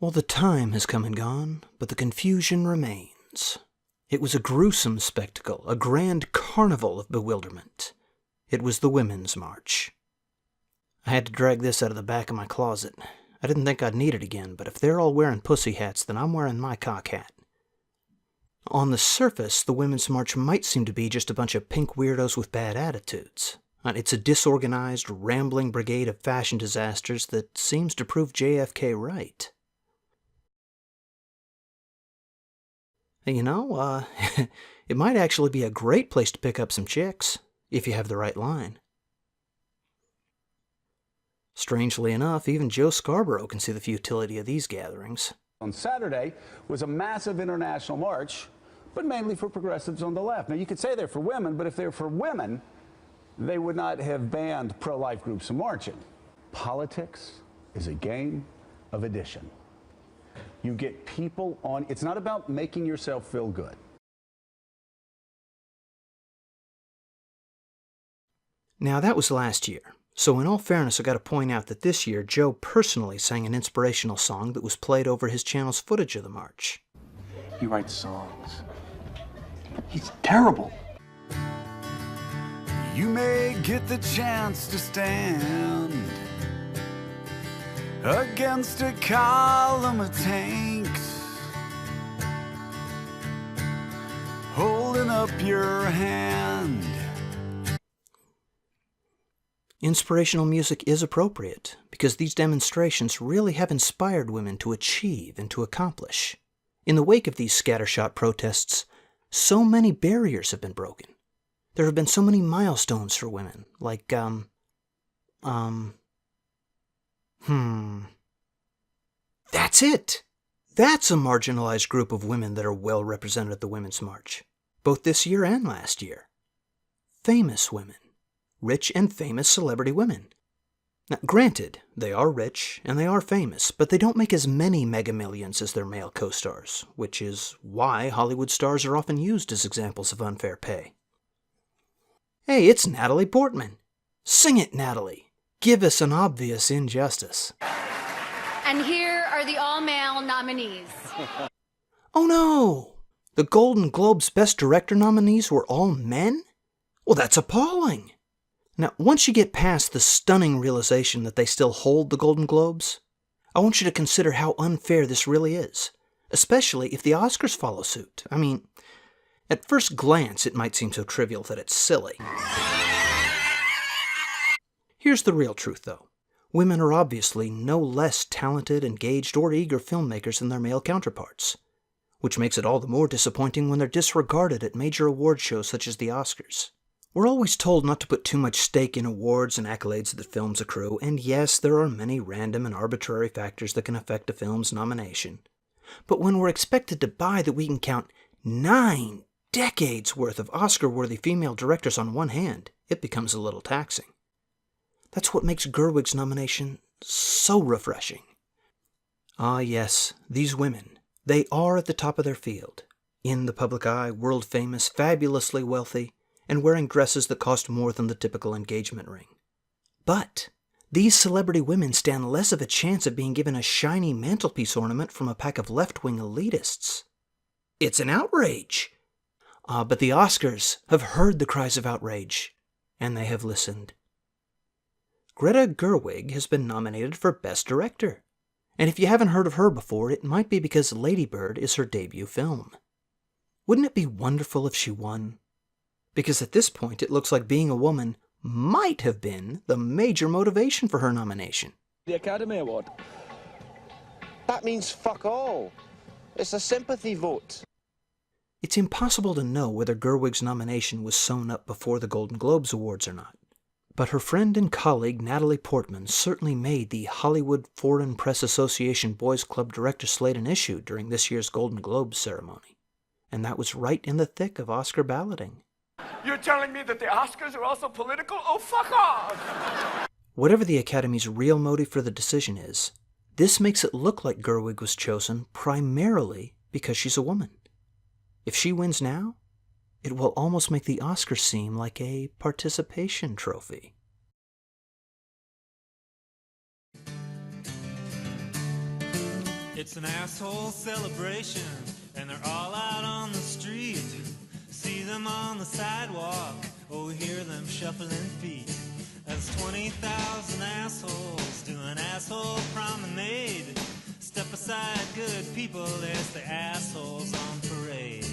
Well, the time has come and gone, but the confusion remains. It was a gruesome spectacle, a grand carnival of bewilderment. It was the Women's March. I had to drag this out of the back of my closet. I didn't think I'd need it again, but if they're all wearing pussy hats, then I'm wearing my cock hat. On the surface, the Women's March might seem to be just a bunch of pink weirdos with bad attitudes. It's a disorganized, rambling brigade of fashion disasters that seems to prove JFK right. You know, it might actually be a great place to pick up some chicks, if you have the right line. Strangely enough, even Joe Scarborough can see the futility of these gatherings. On Saturday was a massive international march, but mainly for progressives on the left. Now, you could say they're for women, but if they're for women, they would not have banned pro-life groups from marching. Politics is a game of addition. You get people on, it's not about making yourself feel good. Now, that was last year. So in all fairness, I got to point out that this year, Joe personally sang an inspirational song that was played over his channel's footage of the march. He writes songs. He's terrible. You may get the chance to stand against a column of tanks, holding up your hand. Inspirational music is appropriate because these demonstrations really have inspired women to achieve and to accomplish. In the wake of these scattershot protests, so many barriers have been broken. There have been so many milestones for women, like, That's it! That's a marginalized group of women that are well represented at the Women's March, both this year and last year. Famous women. Rich and famous celebrity women. Now, granted, they are rich and they are famous, but they don't make as many mega millions as their male co-stars, which is why Hollywood stars are often used as examples of unfair pay. Hey, it's Natalie Portman. Sing it, Natalie. Give us an obvious injustice. And here are the all-male nominees. Oh no! The Golden Globes Best Director nominees were all men? Well, that's appalling! Now, once you get past the stunning realization that they still hold the Golden Globes, I want you to consider how unfair this really is, especially if the Oscars follow suit. I mean, at first glance, it might seem so trivial that it's silly. Here's the real truth, though. Women are obviously no less talented, engaged, or eager filmmakers than their male counterparts, which makes it all the more disappointing when they're disregarded at major award shows such as the Oscars. We're always told not to put too much stake in awards and accolades that films accrue, and yes, there are many random and arbitrary factors that can affect a film's nomination. But when we're expected to buy that we can count 9 decades worth of Oscar-worthy female directors on one hand, it becomes a little taxing. That's what makes Gerwig's nomination so refreshing. Ah yes, these women, they are at the top of their field, in the public eye, world-famous, fabulously wealthy, and wearing dresses that cost more than the typical engagement ring. But these celebrity women stand less of a chance of being given a shiny mantelpiece ornament from a pack of left-wing elitists. It's an outrage! But the Oscars have heard the cries of outrage, and they have listened. Greta Gerwig has been nominated for Best Director, and if you haven't heard of her before, it might be because Lady Bird is her debut film. Wouldn't it be wonderful if she won? Because at this point, it looks like being a woman might have been the major motivation for her nomination. The Academy Award. That means fuck all. It's a sympathy vote. It's impossible to know whether Gerwig's nomination was sewn up before the Golden Globes Awards or not. But her friend and colleague Natalie Portman certainly made the Hollywood Foreign Press Association Boys Club director slate an issue during this year's Golden Globes ceremony. And that was right in the thick of Oscar balloting. You're telling me that the Oscars are also political? Oh, fuck off! Whatever the Academy's real motive for the decision is, this makes it look like Gerwig was chosen primarily because she's a woman. If she wins now, it will almost make the Oscars seem like a participation trophy. It's an asshole celebration, and they're all out on the street. See them on the sidewalk, oh, hear them shuffling feet. As 20,000 assholes do an asshole promenade. Step aside, good people, there's the assholes on parade.